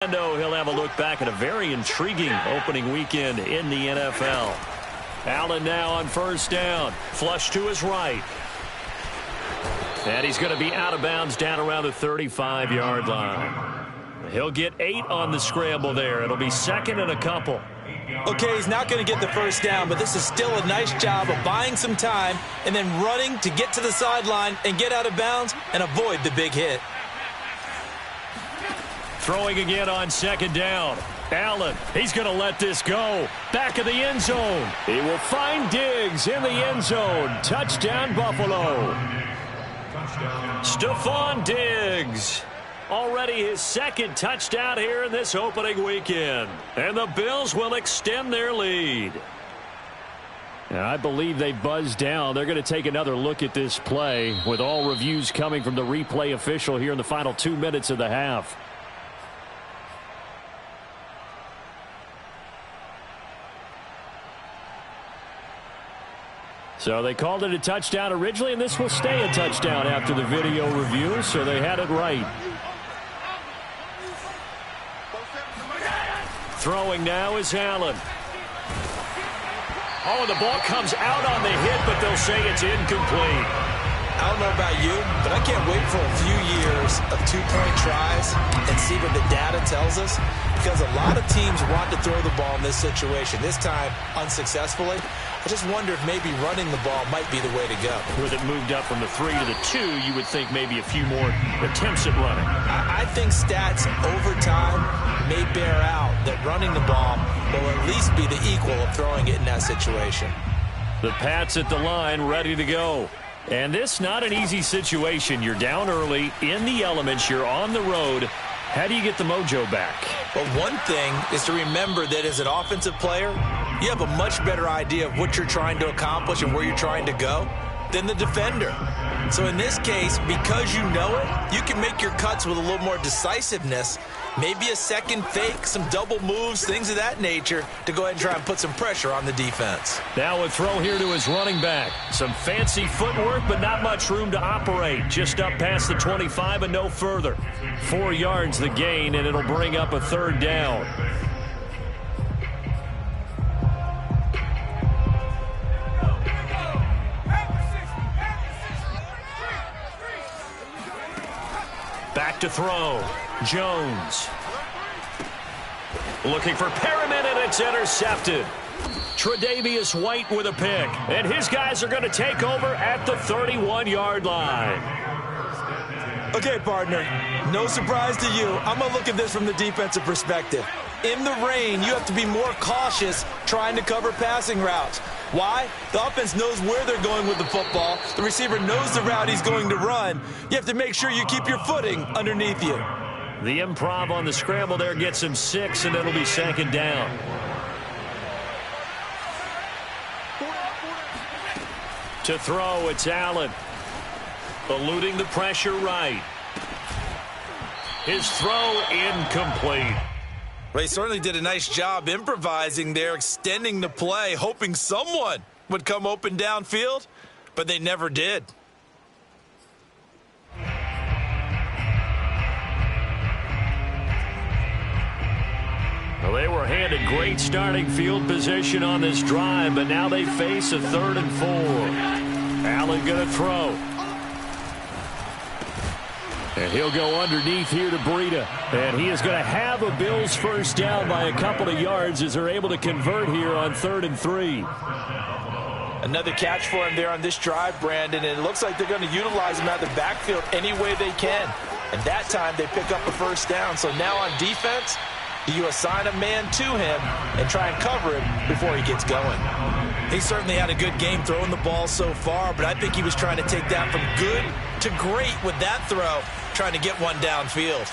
He'll have a look back at a very intriguing opening weekend in the NFL. Allen now on first down. Flush to his right. And he's going to be out of bounds down around the 35-yard line. He'll get 8 on the scramble there. It'll be second and a couple. Okay, he's not going to get the first down, but this is still a nice job of buying some time and then running to get to the sideline and get out of bounds and avoid the big hit. Throwing again on second down. Allen, he's going to let this go. Back of the end zone. He will find Diggs in the end zone. Touchdown, Buffalo. Stephon Diggs. Already his second touchdown here in this opening weekend. And the Bills will extend their lead. And I believe they buzzed down. They're going to take another look at this play with all reviews coming from the replay official here in the final 2 minutes of the half. So they called it a touchdown originally, and this will stay a touchdown after the video review, so they had it right. Throwing now is Allen. Oh, the ball comes out on the hit, but they'll say it's incomplete. I don't know about you, but I can't wait for a few years of two-point tries and see what the data tells us, because a lot of teams want to throw the ball in this situation, this time unsuccessfully. I just wonder if maybe running the ball might be the way to go. With it moved up from the 3 to the 2, you would think maybe a few more attempts at running. I think stats over time may bear out that running the ball will at least be the equal of throwing it in that situation. The Pats at the line ready to go. And this not an easy situation. You're down early, in the elements, you're on the road. How do you get the mojo back? Well, one thing is to remember that as an offensive player, you have a much better idea of what you're trying to accomplish and where you're trying to go than the defender. So in this case, because you know it, you can make your cuts with a little more decisiveness, maybe a second fake, some double moves, things of that nature, to go ahead and try and put some pressure on the defense. Now a throw here to his running back. Some fancy footwork, but not much room to operate. Just up past the 25 and no further. 4 yards the gain, and it'll bring up a third down. Back to throw. Jones. Looking for Perriman, and it's intercepted. Tre'Davious White with a pick. And his guys are going to take over at the 31-yard line. Okay, partner, no surprise to you. I'm going to look at this from the defensive perspective. In the rain, you have to be more cautious trying to cover passing routes. Why? The offense knows where they're going with the football. The receiver knows the route he's going to run. You have to make sure you keep your footing underneath you. The improv on the scramble there gets him 6, and it'll be second down. To throw, it's Allen. Eluding the pressure right. His throw incomplete. Well, he certainly did a nice job improvising there, extending the play, hoping someone would come open downfield, but they never did. Well, they were handed great starting field position on this drive, but now they face a 3rd and 4. Allen going to throw. And he'll go underneath here to Breida. And he is going to have a Bills first down by a couple of yards as they're able to convert here on 3rd and 3. Another catch for him there on this drive, Brandon, and it looks like they're going to utilize him out of the backfield any way they can. And that time they pick up a first down. So now on defense, you assign a man to him and try and cover him before he gets going. He certainly had a good game throwing the ball so far, but I think he was trying to take that from good to great with that throw, trying to get one downfield.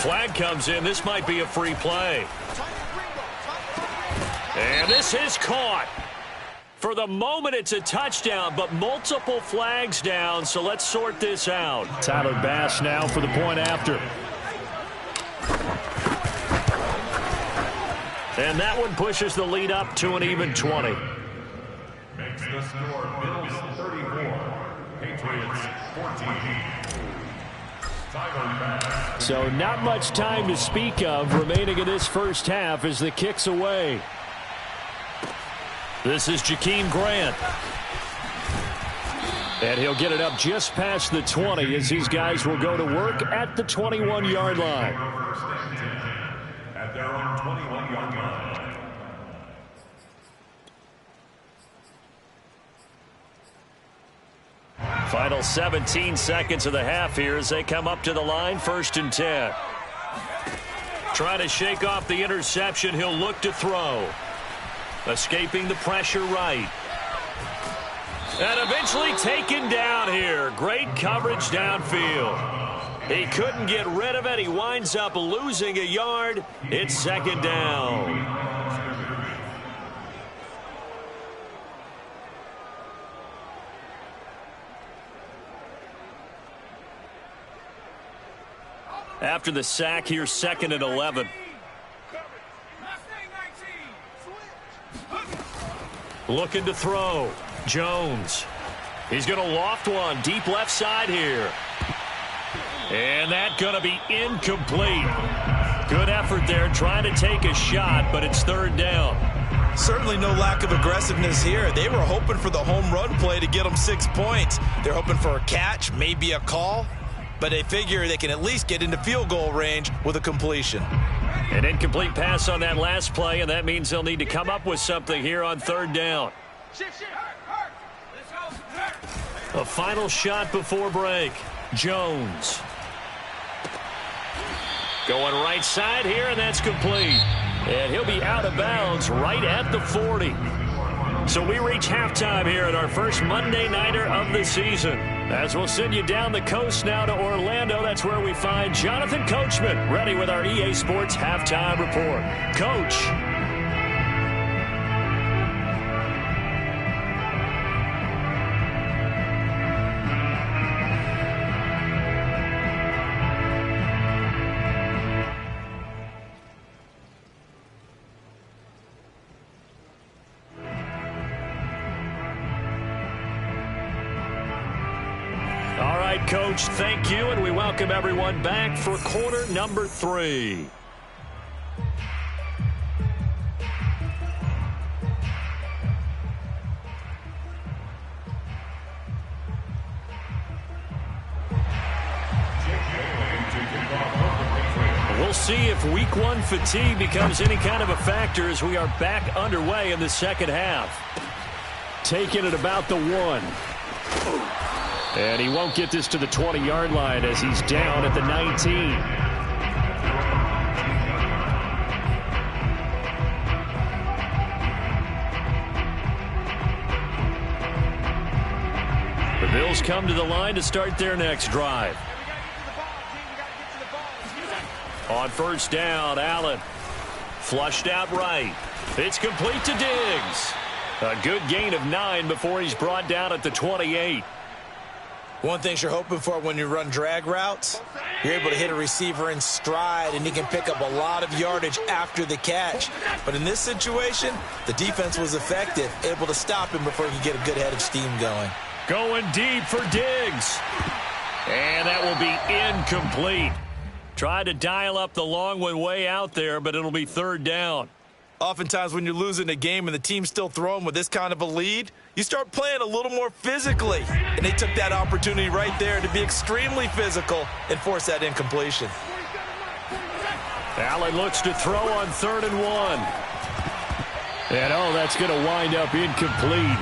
Flag comes in. This might be a free play. And this is caught. For the moment, it's a touchdown, but multiple flags down, so let's sort this out. Tyler Bass now for the point after. And that one pushes the lead up to an even 20. Makes the score Bills 34, Patriots 14. So not much time to speak of remaining in this first half as the kick's away. This is Jakeem Grant. And he'll get it up just past the 20 as these guys will go to work at the 21-yard line. At their own 21-yard line. Final 17 seconds of the half here as they come up to the line, 1st and 10. Trying to shake off the interception, he'll look to throw. Escaping the pressure right. And eventually taken down here. Great coverage downfield. He couldn't get rid of it. He winds up losing a yard. It's 2nd down. After the sack, here's 2nd and 11. Looking to throw. Jones. He's going to loft one deep left side here. And that's going to be incomplete. Good effort there trying to take a shot, but it's 3rd down. Certainly no lack of aggressiveness here. They were hoping for the home run play to get them 6 points. They're hoping for a catch, maybe a call, but they figure they can at least get into field goal range with a completion. An incomplete pass on that last play, and that means they'll need to come up with something here on 3rd down. A final shot before break. Jones. Going right side here, and that's complete. And he'll be out of bounds right at the 40. So we reach halftime here at our first Monday Nighter of the season. As we'll send you down the coast now to Orlando, that's where we find Jonathan Coachman, ready with our EA Sports Halftime Report. Coach. Coach, thank you, and we welcome everyone back for quarter number 3. We'll see if week 1 fatigue becomes any kind of a factor as we are back underway in the second half. Taking it about the 1. And he won't get this to the 20-yard line as he's down at the 19. The Bills come to the line to start their next drive. On 1st down, Allen. Flushed out right. It's complete to Diggs. A good gain of 9 before he's brought down at the 28. One thing you're hoping for when you run drag routes, you're able to hit a receiver in stride, and he can pick up a lot of yardage after the catch. But in this situation, the defense was effective, able to stop him before he could get a good head of steam going. Going deep for Diggs. And that will be incomplete. Tried to dial up the long one way out there, but it'll be 3rd down. Oftentimes when you're losing a game and the team's still throwing with this kind of a lead, you start playing a little more physically. And they took that opportunity right there to be extremely physical and force that incompletion. Allen looks to throw on 3rd and 1. And, that's going to wind up incomplete.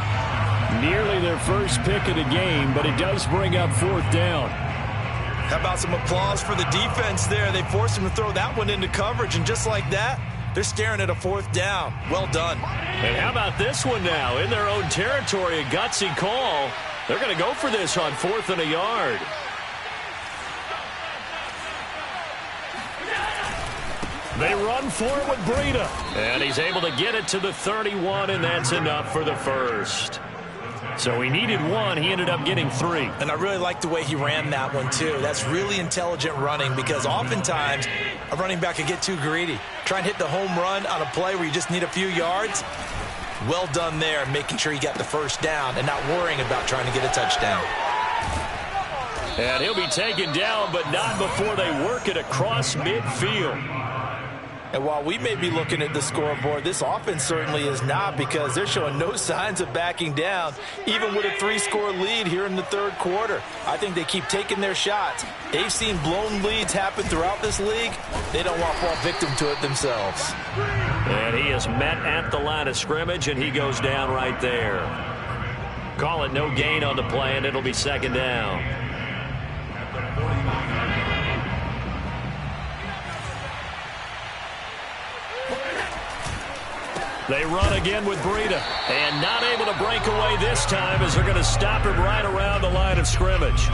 Nearly their first pick of the game, but it does bring up 4th down. How about some applause for the defense there? They forced him to throw that one into coverage, and just like that, they're staring at a 4th down. Well done. And how about this one now? In their own territory, a gutsy call. They're going to go for this on 4th and a yard. They run for it with Breida. And he's able to get it to the 31, and that's enough for the first. So he needed 1. He ended up getting 3. And I really like the way he ran that one, too. That's really intelligent running because oftentimes a running back can get too greedy. Try and hit the home run on a play where you just need a few yards. Well done there, making sure you got the first down and not worrying about trying to get a touchdown. And he'll be taken down, but not before they work it across midfield. And while we may be looking at the scoreboard, this offense certainly is not, because they're showing no signs of backing down, even with a 3-score lead here in the third quarter. I think they keep taking their shots. They've seen blown leads happen throughout this league. They don't want to fall victim to it themselves. And he is met at the line of scrimmage, and he goes down right there. Call it no gain on the play, and it'll be second down. They run again with Breida, and not able to break away this time as they're going to stop him right around the line of scrimmage.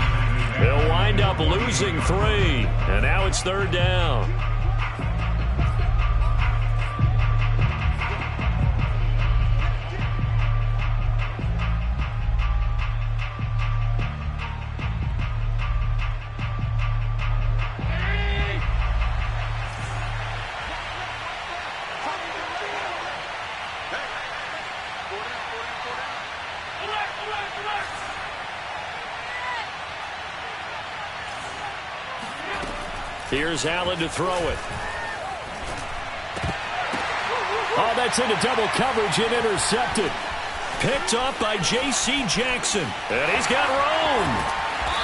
They'll wind up losing 3, and now it's third down. Here's Allen to throw it. Oh, that's into double coverage and intercepted. Picked up by J.C. Jackson. And he's got room.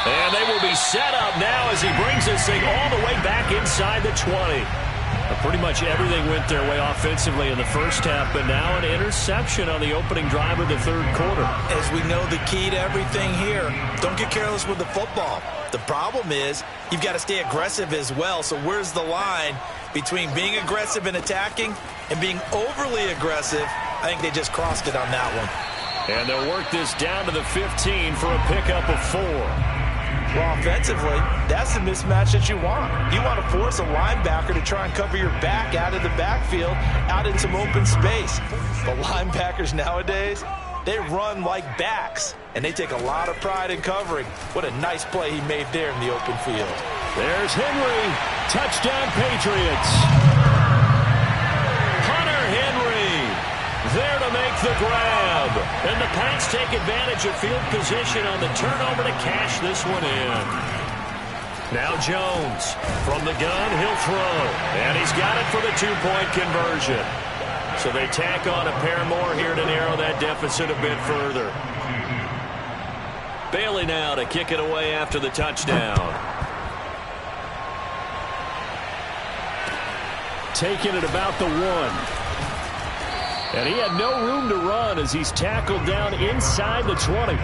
And they will be set up now as he brings this thing all the way back inside the 20. Pretty much everything went their way offensively in the first half, but now an interception on the opening drive of the third quarter. As we know, the key to everything here, don't get careless with the football. The problem is you've got to stay aggressive as well. So where's the line between being aggressive and attacking and being overly aggressive? I think they just crossed it on that one. And they'll work this down to the 15 for a pickup of 4. Well, offensively, that's the mismatch that you want. You want to force a linebacker to try and cover your back out of the backfield, out in some open space. But linebackers nowadays, they run like backs, and they take a lot of pride in covering. What a nice play he made there in the open field. There's Henry. Touchdown, Patriots. Hunter Henry there to make the grab. And the Pats take advantage of field position on the turnover to cash this one in. Now Jones from the gun, he'll throw. And he's got it for the 2-point conversion. So they tack on a pair more here to narrow that deficit a bit further. Bailey now to kick it away after the touchdown. Taking it about the 1. And he had no room to run as he's tackled down inside the 20.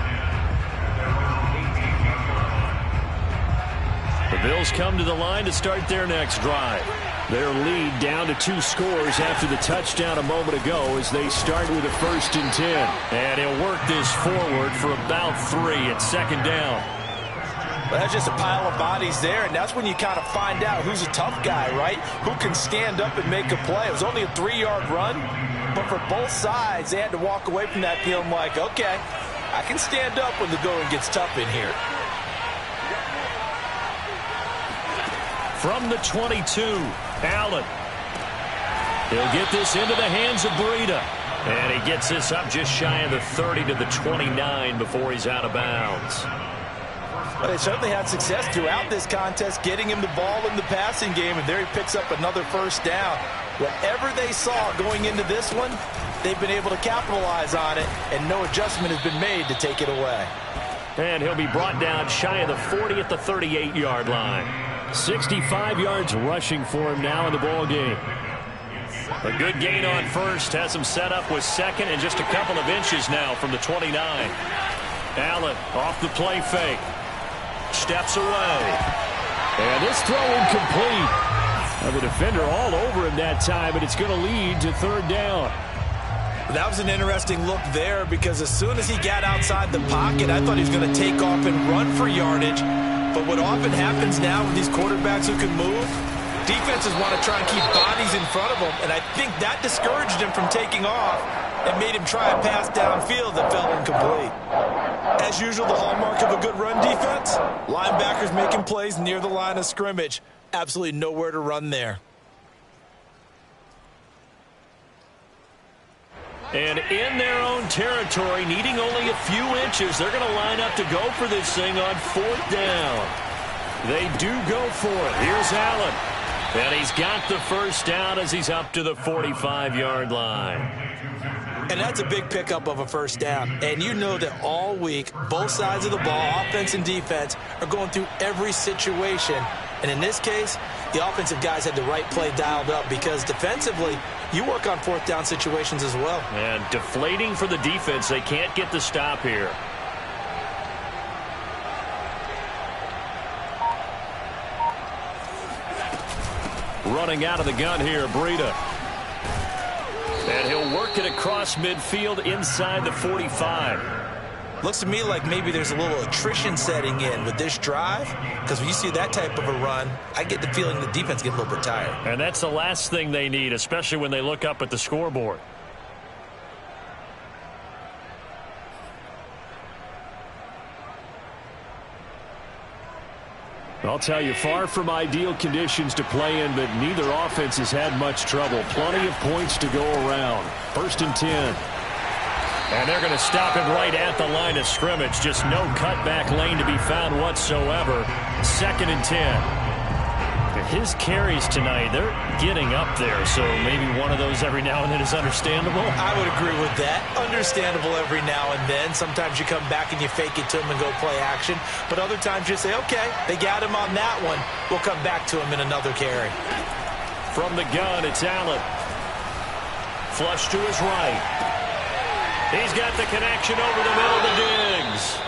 The Bills come to the line to start their next drive. Their lead down to 2 scores after the touchdown a moment ago as they start with a 1st and 10. And he'll work this forward for about 3 at second down. Well, that's just a pile of bodies there, and that's when you kind of find out who's a tough guy, right? Who can stand up and make a play. It was only a 3-yard run, but for both sides, they had to walk away from that feeling like, okay, I can stand up when the going gets tough in here. From the 22, Allen. He'll get this into the hands of Breida. And he gets this up just shy of the 30 to the 29 before he's out of bounds. But they certainly had success throughout this contest, getting him the ball in the passing game, and there he picks up another 1st down. Whatever they saw going into this one, they've been able to capitalize on it, and no adjustment has been made to take it away. And he'll be brought down shy of the 40 at the 38-yard line. 65 yards rushing for him now in the ball game. A good gain on 1st, has him set up with 2nd and just a couple of inches now from the 29. Allen off the play fake. Steps away. And this throw incomplete. The defender all over him that time, but it's going to lead to 3rd down. That was an interesting look there because as soon as he got outside the pocket, I thought he was going to take off and run for yardage. But what often happens now with these quarterbacks who can move, defenses want to try and keep bodies in front of them, and I think that discouraged him from taking off and made him try a pass downfield that fell incomplete. As usual, the hallmark of a good run defense, linebackers making plays near the line of scrimmage. Absolutely nowhere to run there. And in their own territory, needing only a few inches, they're going to line up to go for this thing on 4th down. They do go for it. Here's Allen. And he's got the first down as he's up to the 45-yard line. And that's a big pickup of a first down. And you know that all week, both sides of the ball, offense and defense, are going through every situation. And in this case, the offensive guys had the right play dialed up because defensively, you work on 4th down situations as well. And deflating for the defense. They can't get the stop here. Running out of the gun here, Breida. And he'll work it across midfield inside the 45. Looks to me like maybe there's a little attrition setting in with this drive, because when you see that type of a run, I get the feeling the defense gets a little bit tired. And that's the last thing they need, especially when they look up at the scoreboard. I'll tell you, far from ideal conditions to play in, but neither offense has had much trouble. Plenty of points to go around. 1st and 10. And they're going to stop him right at the line of scrimmage. Just no cutback lane to be found whatsoever. 2nd and 10. His carries tonight, they're getting up there, so maybe one of those every now and then is understandable. I would agree with that. Understandable every now and then. Sometimes you come back and you fake it to him and go play action. But other times you say, okay, they got him on that one. We'll come back to him in another carry. From the gun, it's Allen. Flush to his right. He's got the connection over the middle to Diggs.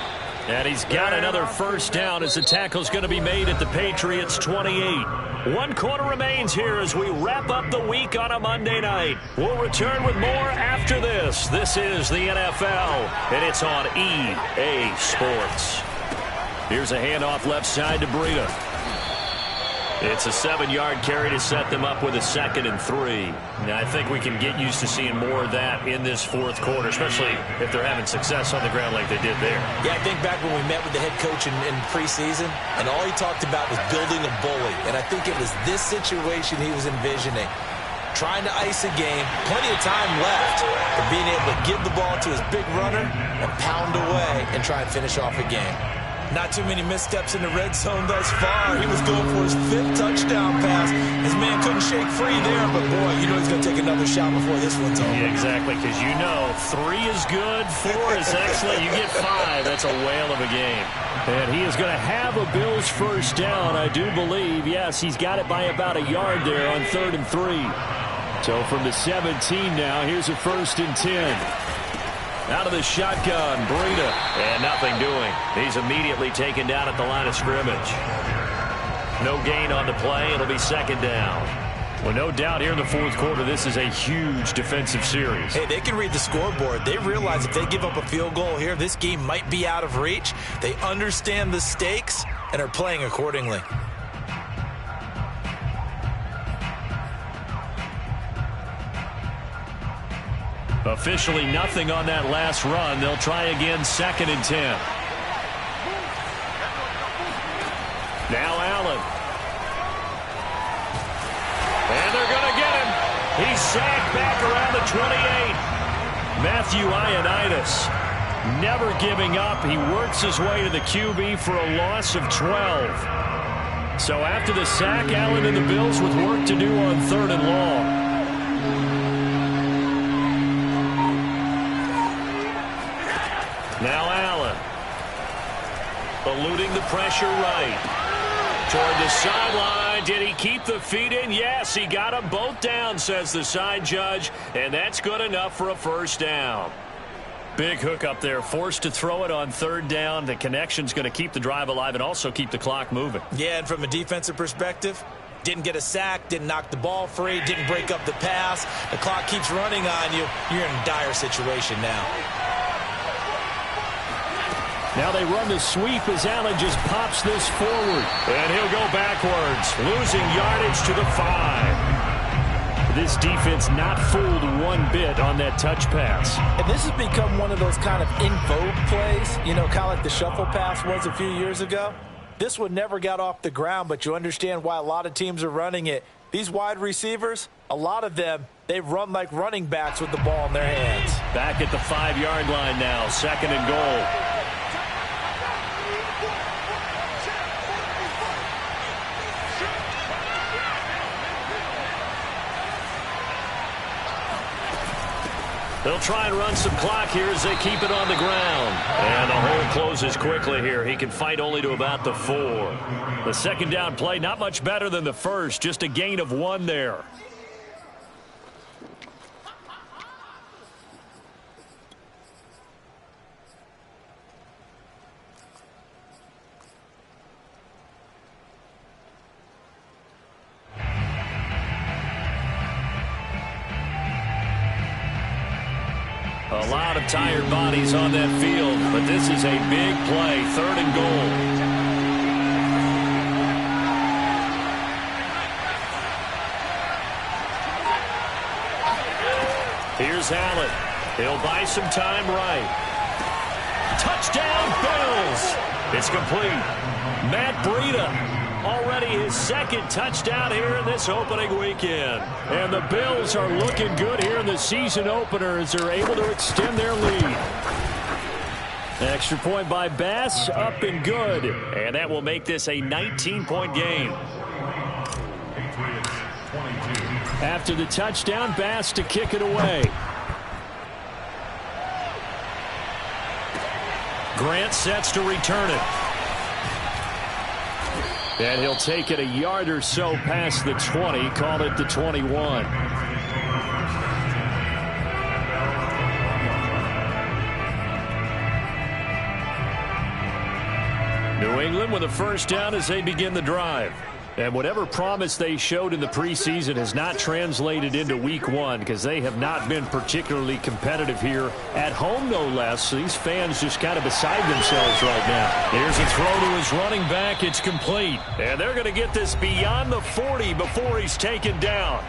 And he's got another first down as the tackle's going to be made at the Patriots' 28. 1 quarter remains here as we wrap up the week on a Monday night. We'll return with more after this. This is the NFL, and it's on EA Sports. Here's a handoff left side to Breida. It's a 7-yard carry to set them up with a 2nd and 3. Now, I think we can get used to seeing more of that in this 4th quarter, especially if they're having success on the ground like they did there. Yeah, I think back when we met with the head coach in preseason, and all he talked about was building a bully. And I think it was this situation he was envisioning. Trying to ice a game, plenty of time left, but being able to give the ball to his big runner and pound away and try and finish off a game. Not too many missteps in the red zone thus far. He was going for his 5th touchdown pass. His man couldn't shake free there, but boy, you know he's going to take another shot before this one's over. Yeah, exactly, because you know 3 is good, 4 is excellent. You get 5. That's a whale of a game. And he is going to have a Bills first down, I do believe. Yes, he's got it by about a yard there on 3rd and 3. So from the 17 now, here's a 1st and 10. Out of the shotgun, Breida, and nothing doing. He's immediately taken down at the line of scrimmage. No gain on the play. It'll be 2nd down. Well, no doubt here in the 4th quarter, this is a huge defensive series. Hey, they can read the scoreboard. They realize if they give up a field goal here, this game might be out of reach. They understand the stakes and are playing accordingly. Officially nothing on that last run. They'll try again, 2nd and 10. Now Allen. And they're going to get him. He's sacked back around the 28. Matthew Ioannidis never giving up. He works his way to the QB for a loss of 12. So after the sack, Allen and the Bills with work to do on 3rd and long. Now Allen, eluding the pressure right. Toward the sideline. Did he keep the feet in? Yes, he got them both down, says the side judge. And that's good enough for a first down. Big hook up there. Forced to throw it on 3rd down. The connection's going to keep the drive alive and also keep the clock moving. Yeah, and from a defensive perspective, didn't get a sack, didn't knock the ball free, didn't break up the pass. The clock keeps running on you. You're in a dire situation now. Now they run the sweep as Allen just pops this forward. And he'll go backwards, losing yardage to the 5. This defense not fooled one bit on that touch pass. And this has become one of those kind of in vogue plays, you know, kind of like the shuffle pass was a few years ago. This one never got off the ground, but you understand why a lot of teams are running it. These wide receivers, a lot of them, they run like running backs with the ball in their hands. Back at the 5-yard line now, 2nd and goal. They'll try and run some clock here as they keep it on the ground. And the hole closes quickly here. He can fight only to about the 4. The 2nd down play, not much better than the first. Just a gain of 1 there. A lot of tired bodies on that field, but this is a big play, 3rd and goal. Here's Allen. He'll buy some time right. Touchdown, Bills. It's complete. MaddenDAD883chilren. Already his 2nd touchdown here in this opening weekend. And the Bills are looking good here in the season opener as they're able to extend their lead. Extra point by Bass, up and good. And that will make this a 19-point game. After the touchdown, Bass to kick it away. Grant sets to return it. And he'll take it a yard or so past the 20, call it the 21. New England with a 1st down as they begin the drive. And whatever promise they showed in the preseason has not translated into week 1 because they have not been particularly competitive here at home, no less. So these fans just kind of beside themselves right now. Here's a throw to his running back. It's complete. And they're going to get this beyond the 40 before he's taken down.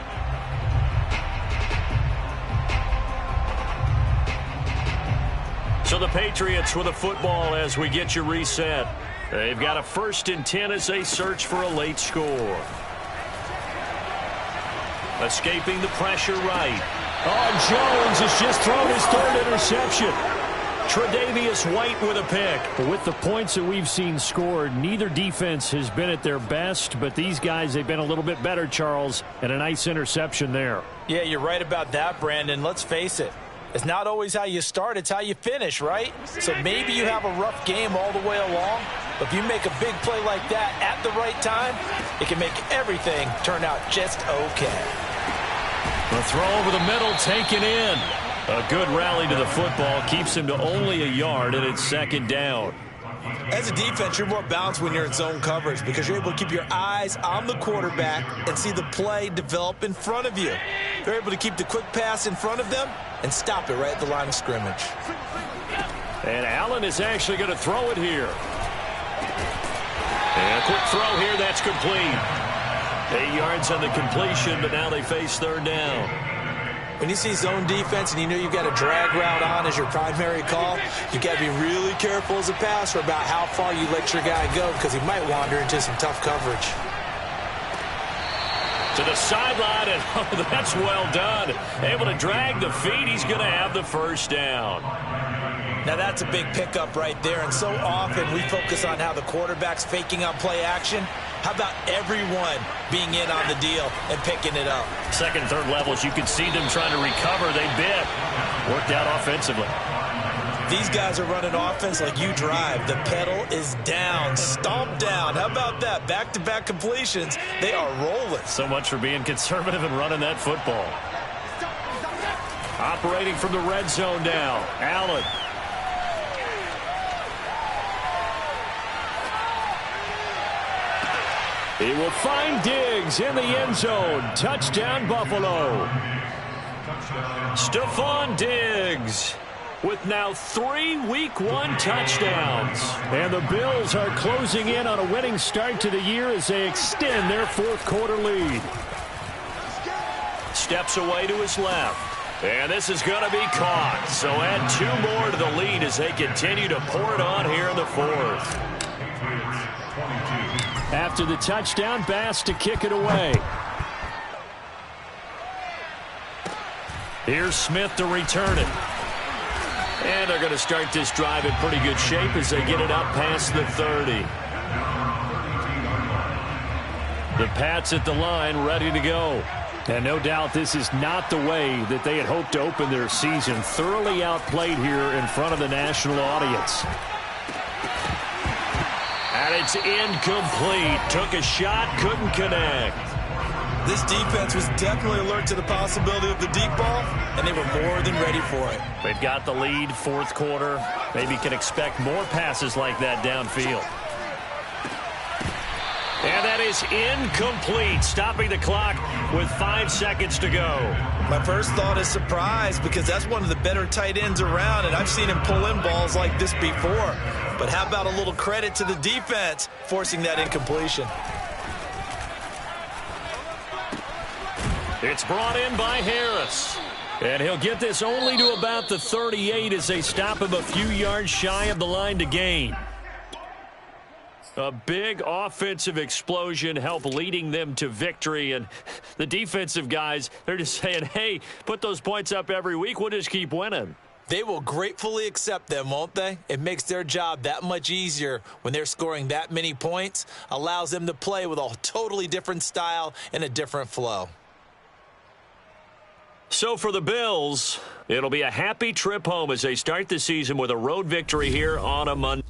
So the Patriots with a football as we get you reset. They've got a 1st and 10 as they search for a late score. Escaping the pressure right. Oh, Jones has just thrown his 3rd interception. Tre'Davious White with a pick. With the points that we've seen scored, neither defense has been at their best, but these guys, they've been a little bit better, Charles, and a nice interception there. Yeah, you're right about that, Brandon. Let's face it. It's not always how you start, it's how you finish, right? So maybe you have a rough game all the way along, but if you make a big play like that at the right time, it can make everything turn out just okay. The throw over the middle taken in. A good rally to the football keeps him to only a yard, and it's 2nd down. As a defense, you're more balanced when you're in zone coverage because you're able to keep your eyes on the quarterback and see the play develop in front of you. They're able to keep the quick pass in front of them and stop it right at the line of scrimmage. And Allen is actually going to throw it here. And a quick throw here, that's complete. 8 yards on the completion, but now they face 3rd down. When you see zone defense and you know you've got a drag route on as your primary call, you've got to be really careful as a passer about how far you let your guy go because he might wander into some tough coverage. To the sideline, and oh, that's well done. Able to drag the feet. He's going to have the 1st down. Now that's a big pickup right there, and so often we focus on how the quarterback's faking on play action. How about everyone being in on the deal and picking it up? 2nd, 3rd levels, you can see them trying to recover. They bit. Worked out offensively. These guys are running offense like you drive. The pedal is down, stomp down. How about that? Back-to-back completions. They are rolling. So much for being conservative and running that football. Operating from the red zone now. Allen. He will find Diggs in the end zone. Touchdown, Buffalo. Stephon Diggs with now 3 Week 1 touchdowns. And the Bills are closing in on a winning start to the year as they extend their 4th quarter lead. Steps away to his left. And this is going to be caught. So add 2 more to the lead as they continue to pour it on here in the 4th. After the touchdown, Bass to kick it away. Here's Smith to return it. And they're going to start this drive in pretty good shape as they get it up past the 30. The Pats at the line, ready to go. And no doubt this is not the way that they had hoped to open their season. Thoroughly outplayed here in front of the national audience. And it's incomplete. Took a shot, couldn't connect. This defense was definitely alert to the possibility of the deep ball, and they were more than ready for it. They've got the lead, fourth quarter. Maybe can expect more passes like that downfield. And that is incomplete, stopping the clock with 5 seconds to go. My first thought is surprise, because that's one of the better tight ends around, and I've seen him pull in balls like this before. But how about a little credit to the defense forcing that incompletion? It's brought in by Harris. And he'll get this only to about the 38 as they stop him a few yards shy of the line to gain. A big offensive explosion helped leading them to victory. And the defensive guys, they're just saying, hey, put those points up every week. We'll just keep winning. They will gratefully accept them, won't they? It makes their job that much easier when they're scoring that many points. Allows them to play with a totally different style and a different flow. So for the Bills, it'll be a happy trip home as they start the season with a road victory here on a Monday.